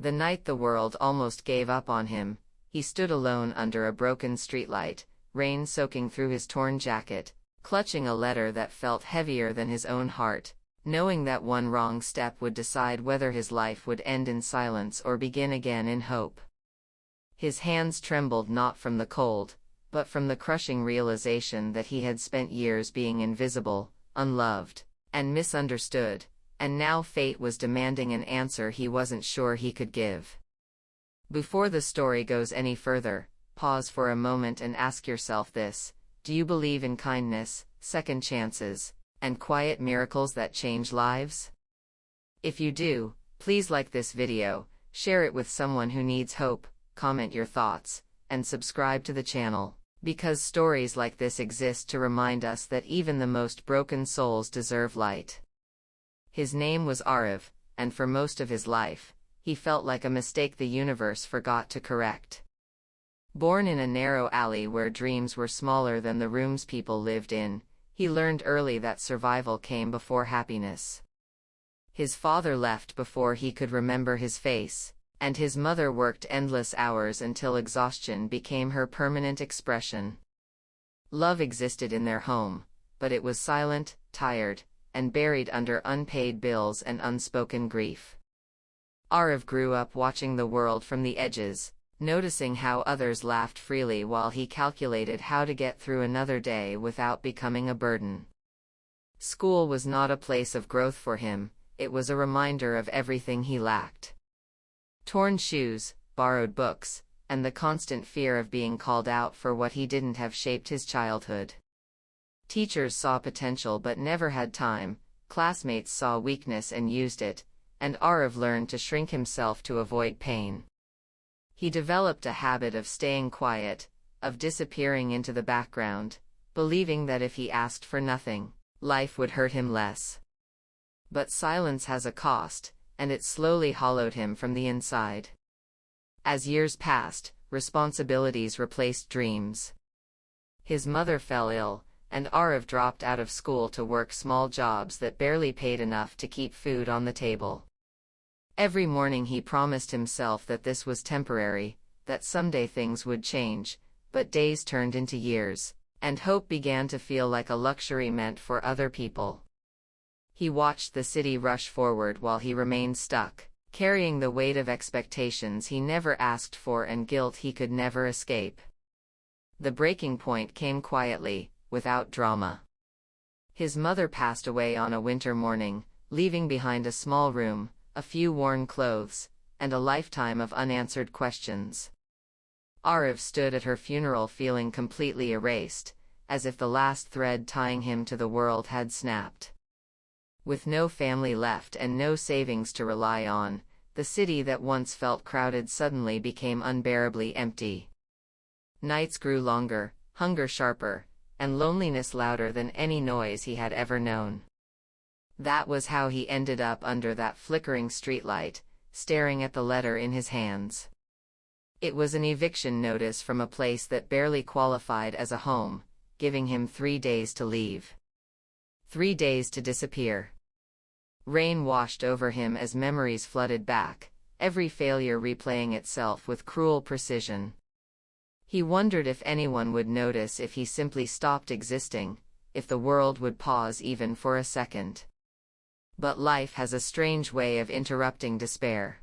The night the world almost gave up on him, he stood alone under a broken streetlight, rain soaking through his torn jacket, clutching a letter that felt heavier than his own heart, knowing that one wrong step would decide whether his life would end in silence or begin again in hope. His hands trembled not from the cold, but from the crushing realization that he had spent years being invisible, unloved, and misunderstood, and now fate was demanding an answer he wasn't sure he could give. Before the story goes any further, pause for a moment and ask yourself this: do you believe in kindness, second chances, and quiet miracles that change lives? If you do, please like this video, share it with someone who needs hope, comment your thoughts, and subscribe to the channel, because stories like this exist to remind us that even the most broken souls deserve light. His name was Arav, and for most of his life, he felt like a mistake the universe forgot to correct. Born in a narrow alley where dreams were smaller than the rooms people lived in, he learned early that survival came before happiness. His father left before he could remember his face, and his mother worked endless hours until exhaustion became her permanent expression. Love existed in their home, but it was silent, tired, and buried under unpaid bills and unspoken grief. Arav grew up watching the world from the edges, noticing how others laughed freely while he calculated how to get through another day without becoming a burden. School was not a place of growth for him, it was a reminder of everything he lacked. Torn shoes, borrowed books, and the constant fear of being called out for what he didn't have shaped his childhood. Teachers saw potential but never had time, classmates saw weakness and used it, and Arav learned to shrink himself to avoid pain. He developed a habit of staying quiet, of disappearing into the background, believing that if he asked for nothing, life would hurt him less. But silence has a cost, and it slowly hollowed him from the inside. As years passed, responsibilities replaced dreams. His mother fell ill, and Arav dropped out of school to work small jobs that barely paid enough to keep food on the table. Every morning he promised himself that this was temporary, that someday things would change, but days turned into years, and hope began to feel like a luxury meant for other people. He watched the city rush forward while he remained stuck, carrying the weight of expectations he never asked for and guilt he could never escape. The breaking point came quietly, without drama. His mother passed away on a winter morning, leaving behind a small room, a few worn clothes, and a lifetime of unanswered questions. Arav stood at her funeral feeling completely erased, as if the last thread tying him to the world had snapped. With no family left and no savings to rely on, the city that once felt crowded suddenly became unbearably empty. Nights grew longer, hunger sharper, and loneliness louder than any noise he had ever known. That was how he ended up under that flickering streetlight, staring at the letter in his hands. It was an eviction notice from a place that barely qualified as a home, giving him 3 days to leave. 3 days to disappear. Rain washed over him as memories flooded back, every failure replaying itself with cruel precision. He wondered if anyone would notice if he simply stopped existing, if the world would pause even for a second. But life has a strange way of interrupting despair.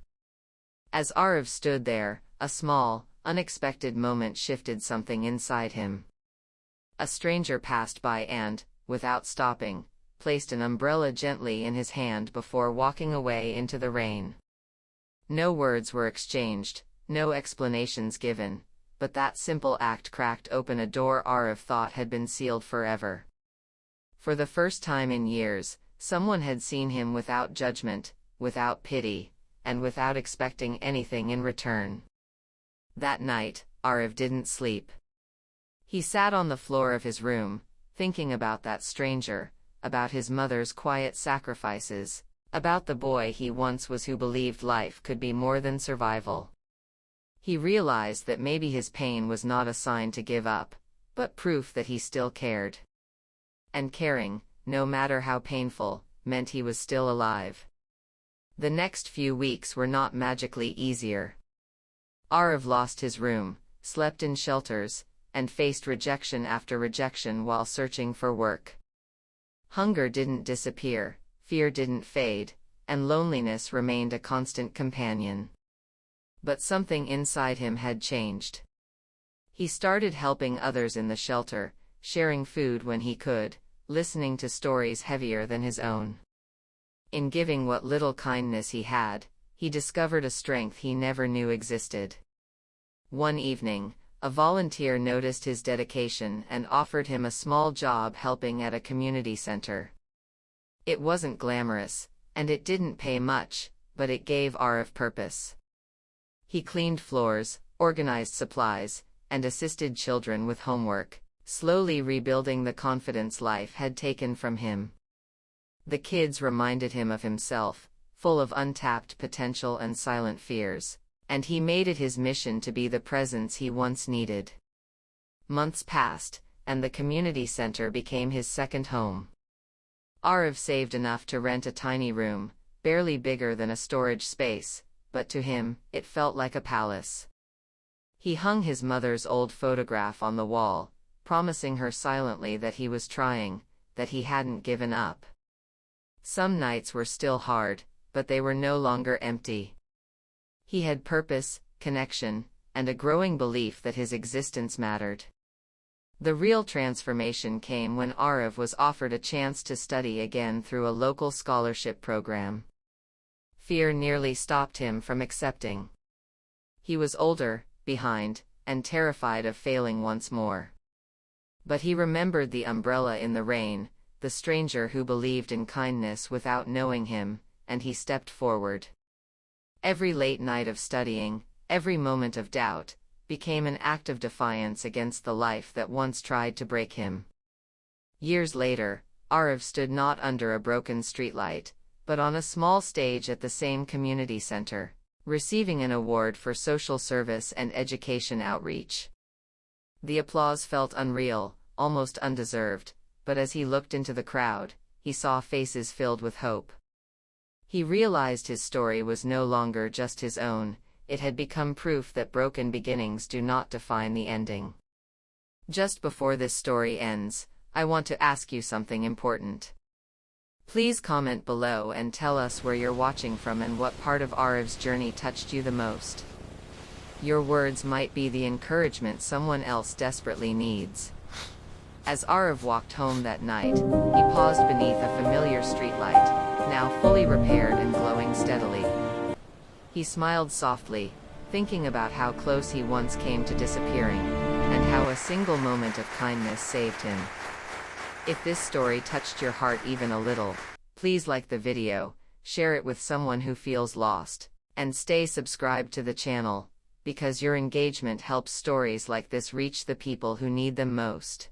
As Arav stood there, a small, unexpected moment shifted something inside him. A stranger passed by and, without stopping, placed an umbrella gently in his hand before walking away into the rain. No words were exchanged, no explanations given, but that simple act cracked open a door Arav thought had been sealed forever. For the first time in years, someone had seen him without judgment, without pity, and without expecting anything in return. That night, Arav didn't sleep. He sat on the floor of his room, thinking about that stranger, about his mother's quiet sacrifices, about the boy he once was who believed life could be more than survival. He realized that maybe his pain was not a sign to give up, but proof that he still cared. And caring, no matter how painful, meant he was still alive. The next few weeks were not magically easier. Arav lost his room, slept in shelters, and faced rejection after rejection while searching for work. Hunger didn't disappear, fear didn't fade, and loneliness remained a constant companion. But something inside him had changed. He started helping others in the shelter, sharing food when he could, listening to stories heavier than his own. In giving what little kindness he had, he discovered a strength he never knew existed. One evening, a volunteer noticed his dedication and offered him a small job helping at a community center. It wasn't glamorous, and it didn't pay much, but it gave Arav purpose. He cleaned floors, organized supplies, and assisted children with homework, slowly rebuilding the confidence life had taken from him. The kids reminded him of himself, full of untapped potential and silent fears, and he made it his mission to be the presence he once needed. Months passed, and the community center became his second home. Arav saved enough to rent a tiny room, barely bigger than a storage space, but to him, it felt like a palace. He hung his mother's old photograph on the wall, promising her silently that he was trying, that he hadn't given up. Some nights were still hard, but they were no longer empty. He had purpose, connection, and a growing belief that his existence mattered. The real transformation came when Arav was offered a chance to study again through a local scholarship program. Fear nearly stopped him from accepting. He was older, behind, and terrified of failing once more. But he remembered the umbrella in the rain, the stranger who believed in kindness without knowing him, and he stepped forward. Every late night of studying, every moment of doubt, became an act of defiance against the life that once tried to break him. Years later, Arav stood not under a broken streetlight, but on a small stage at the same community center, receiving an award for social service and education outreach. The applause felt unreal, almost undeserved, but as he looked into the crowd, he saw faces filled with hope. He realized his story was no longer just his own, it had become proof that broken beginnings do not define the ending. Just before this story ends, I want to ask you something important. Please comment below and tell us where you're watching from and what part of Arav's journey touched you the most. Your words might be the encouragement someone else desperately needs. As Arav walked home that night, he paused beneath a familiar streetlight, now fully repaired and glowing steadily. He smiled softly, thinking about how close he once came to disappearing, and how a single moment of kindness saved him. If this story touched your heart even a little, please like the video, share it with someone who feels lost, and stay subscribed to the channel, because your engagement helps stories like this reach the people who need them most.